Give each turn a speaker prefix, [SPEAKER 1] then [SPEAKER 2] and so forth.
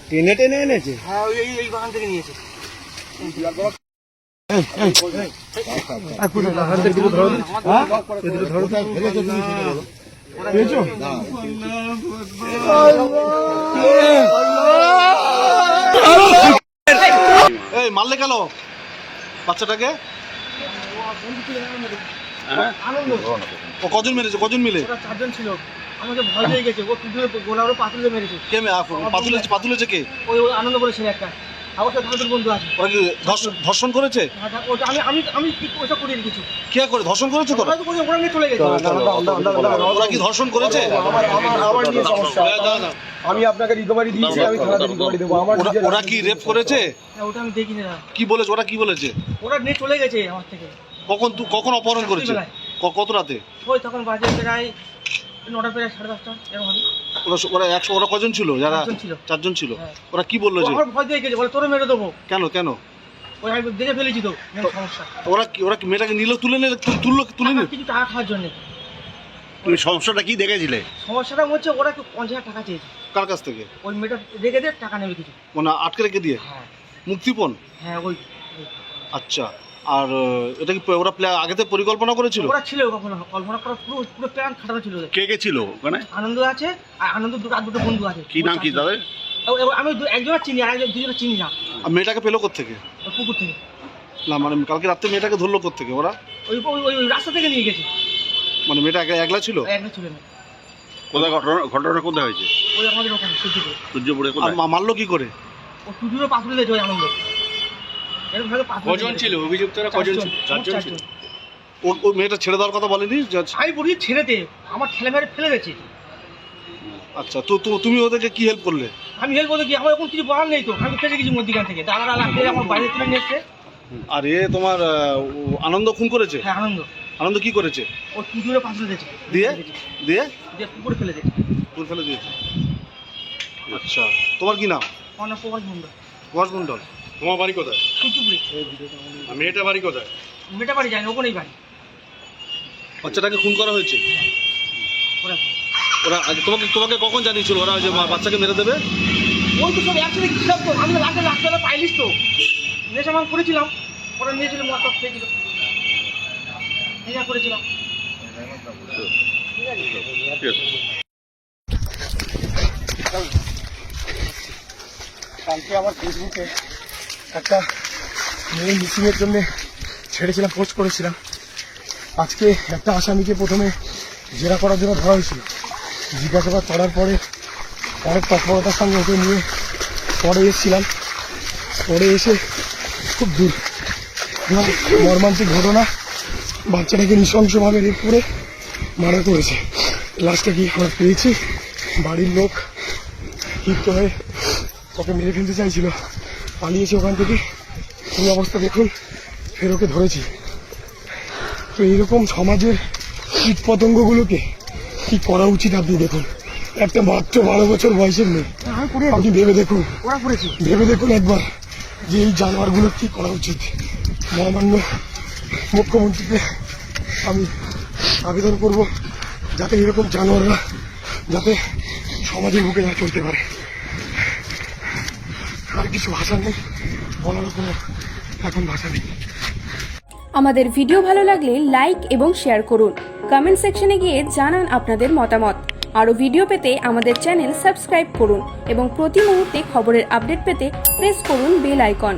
[SPEAKER 1] টেনে টেনে এনেছে।
[SPEAKER 2] হ্যাঁ এই বাগান থেকে নিয়েছে।
[SPEAKER 3] এই মারলে কেন বাচ্চাটাকে? ও কজন মেরেছে? কজন মিলে?
[SPEAKER 2] চারজন ছিল। আমাকে ভয় পেয়ে গেছে। ও পিছনে গোলাগুলো পাথরে মেরেছে।
[SPEAKER 3] কে পাতুলেছে কে?
[SPEAKER 2] ওই আনন্দ করে ছেলে একটা। আমার সাথে আমাদের বন্ধু আছে।
[SPEAKER 3] ওরা কি ধর্ষণ করেছে?
[SPEAKER 2] আমি কি ওটা করে রেখেছি।
[SPEAKER 3] কে করে ধর্ষণ করেছে? তোরা
[SPEAKER 2] ওরা নিয়ে চলে গেছে।
[SPEAKER 3] ওরা কি ধর্ষণ করেছে?
[SPEAKER 1] আমার নিয়ে সমস্যা। আমি আপনাকে রিকভারি দিয়েছি, আমি থানাতে রিকভারি দেবো।
[SPEAKER 3] ওরা কি রেপ করেছে?
[SPEAKER 2] ওটা আমি দেখিনি না।
[SPEAKER 3] কি বলেছে? ওরা কি বলেছে?
[SPEAKER 2] ওরা নিয়ে চলে গেছে আমার থেকে।
[SPEAKER 3] কখন অপহরণ করেছে? কত রাতে?
[SPEAKER 2] ওই তখন বাজে প্রায় 9টা প্রায় 10:30 এরকম হবে।
[SPEAKER 3] ওরা কজন ছিল? যারা চারজন ছিল। ওরা কি বললো? যে
[SPEAKER 2] আমার ভয় দিয়ে গেছে, বলে তোরে মেরে দেবো।
[SPEAKER 3] কেন?
[SPEAKER 2] ওই আমি দেখে ফেলেছি তো সমস্যা।
[SPEAKER 3] ওরা কি মেয়েটাকে নিল? তুলে নিল
[SPEAKER 2] কিছু টাকা খাওয়ার জন্য।
[SPEAKER 3] তুমি সমস্যাটা কি দেখেছিলে?
[SPEAKER 2] সমস্যাটা হচ্ছে ওরা 50,000 টাকা চেয়েছে।
[SPEAKER 3] কার কাছ থেকে?
[SPEAKER 2] ওই মেয়েটা রেখে দিয়ে টাকা নেবে কিছু,
[SPEAKER 3] মানে আটকে রেখে দিয়ে।
[SPEAKER 2] হ্যাঁ
[SPEAKER 3] মুক্তিপণ।
[SPEAKER 2] হ্যাঁ ওই।
[SPEAKER 3] আচ্ছা, আর এটা কি ওরা আগেতে পরিকল্পনা করেছিল?
[SPEAKER 2] ওরা ছিল কখনো কল্পনা করা, পুরো প্ল্যান খাটানো ছিল।
[SPEAKER 3] কে ছিল ওখানে?
[SPEAKER 2] আনন্দ আছে, আর আনন্দ দুটো বন্ধু আছে।
[SPEAKER 3] কি নাম কি তাদের?
[SPEAKER 2] আমি একজনের চিনি, আর দুজনের চিনি না।
[SPEAKER 3] আর মেয়েটাকে পেলো কোত্থেকে?
[SPEAKER 2] পুকুর থেকে।
[SPEAKER 3] না মানে কালকে রাত্রে মেয়েটাকে ধরলো কোত্থেকে ওরা?
[SPEAKER 2] ওই রাস্তা থেকে নিয়ে গেছে।
[SPEAKER 3] মানে মেয়েটা একলা ছিল?
[SPEAKER 2] একলা ছিল না।
[SPEAKER 3] কোথায় ঘটনাটা কোথায় হয়েছে?
[SPEAKER 2] ওই আমাদের ওখানে সূর্যপুরে।
[SPEAKER 3] আর মারলো কি করে?
[SPEAKER 2] ও টুটুরও পাথর দিয়েছে ওই আনন্দ। এরকম ভাবে পাথর।
[SPEAKER 3] কজন ছিল অভিযুক্তরা? কজন ছিল? 4জন ছিল। ওই মেয়েটা ছেড়ে দেওয়ার কথা বলেনি?
[SPEAKER 2] আমি বলি ছেড়ে দে, আমার ঠেলে মেরে ফেলে গেছে।
[SPEAKER 3] আচ্ছা, তো তুমি ওদেরকে কি হেল্প করলে?
[SPEAKER 2] আমি হেল্প বলতে কি, আমার এখন কিছু বলার নেই তো। আমি ফেসে গেছি মধ্যিখান থেকে। দাদা লাগবে আমার বাইরে তুলে নিয়ে এসছে।
[SPEAKER 3] আর তোমার আনন্দ খুন করেছে?
[SPEAKER 2] হ্যাঁ
[SPEAKER 3] আনন্দ কি করেছে?
[SPEAKER 2] ও টুটুরে পাথর দিয়েছে।
[SPEAKER 3] দিয়ে
[SPEAKER 2] পুকুরে ফেলে দিয়েছে।
[SPEAKER 3] পুকুরে ফেলে দিয়েছে। আচ্ছা, তোমার কি নাম?
[SPEAKER 2] আমার নাম প্রকাশ মণ্ডল।
[SPEAKER 3] প্রকাশ মণ্ডল। তোমার বাড়ি কোথায়?
[SPEAKER 2] সূর্যপুরে।
[SPEAKER 3] আর মেয়েটা বাড়ি কোথায়?
[SPEAKER 2] মেয়েটা বাড়ি যায় না, ওখানেই বাড়ি।
[SPEAKER 3] বাচ্চাটাকে খুন করা হয়েছে। ওরা তোমাকে কখন জানিয়েছিল ওরা যে বাচ্চাকে মেরে দেবে?
[SPEAKER 2] ওই তো সব একসাথে ছিলাম তো। আমি লাগতে পাইলিস তো নেশা মান করেছিলাম। ওরা নিয়েছিল মাথা খেয়েছিল, নেশা করেছিলাম।
[SPEAKER 1] কালকে আমার ফেসবুকে একটা মেয়ে মিসিংয়ের জন্য ছেড়েছিলাম, পোস্ট করেছিলাম। আজকে একটা আসামিকে প্রথমে জেরা করার জন্য ধরা হয়েছিল। জিজ্ঞাসাবাদ করার পরে অনেক তৎপরতার সঙ্গে ওকে নিয়ে পরে এসেছিলাম। পরে এসে খুব মর্মান্তিক ঘটনা, বাচ্চাটাকে নৃশংসভাবে রেপ করে মারা করেছে। লাস্টে কি আমরা পেয়েছি, বাড়ির লোক ক্ষিপ্ত হয়ে ওকে মেরে ফেলতে চাইছিল, পালিয়েছে ওখান থেকে। এই অবস্থা দেখুন, ফের ওকে ধরেছি। তো এইরকম সমাজের কীট পতঙ্গগুলোকে কি করা উচিত আপনি দেখুন। একটা মাত্র 12 বছর বয়সের মেয়ে, আপনি ভেবে দেখুন একবার যে এই জানোয়ারগুলো কি করা উচিত। মহামান্য মুখ্যমন্ত্রীকে আমি আবেদন করব যাতে এরকম জানোয়াররা যাতে সমাজের বুকে না চলতে পারে। আর কিছু ভাষা নেই, বলার কোনো এখন ভাষা নেই।
[SPEAKER 4] আমাদের ভিডিও ভালো লাগলে লাইক এবং শেয়ার করুন। কমেন্ট সেকশনে গিয়ে জানান আপনাদের মতামত। আরও ভিডিও পেতে আমাদের চ্যানেল সাবস্ক্রাইব করুন এবং প্রতি মুহূর্তে খবরের আপডেট পেতে প্রেস করুন বেল আইকন।